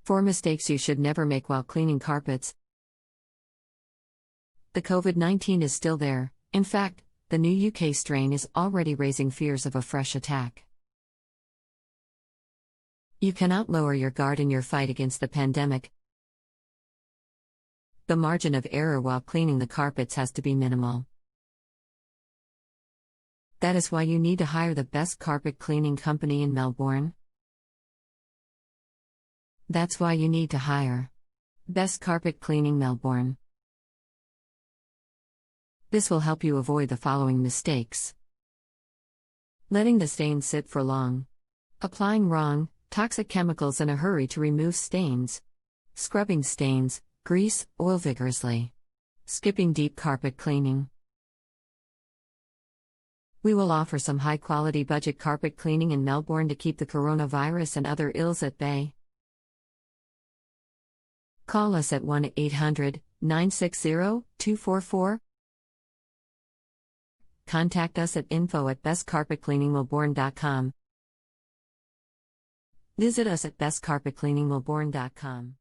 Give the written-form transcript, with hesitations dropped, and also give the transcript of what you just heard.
4 mistakes you should never make while cleaning carpets. The COVID-19 is still there. In fact, the new UK strain is already raising fears of a fresh attack. You cannot lower your guard in your fight against the pandemic. The margin of error while cleaning the carpets has to be minimal. That is why you need to hire the best carpet cleaning company in Melbourne. That's why you need to hire Best Carpet Cleaning Melbourne. This will help you avoid the following mistakes: letting the stains sit for long, applying wrong, toxic chemicals in a hurry to remove stains, scrubbing stains, grease, oil vigorously, skipping deep carpet cleaning. We will offer some high-quality budget carpet cleaning in Melbourne to keep the coronavirus and other ills at bay. Call us at 1-800-960-244. Contact us at info@bestcarpetcleaningmelbourne.com. Visit us at bestcarpetcleaningmelbourne.com.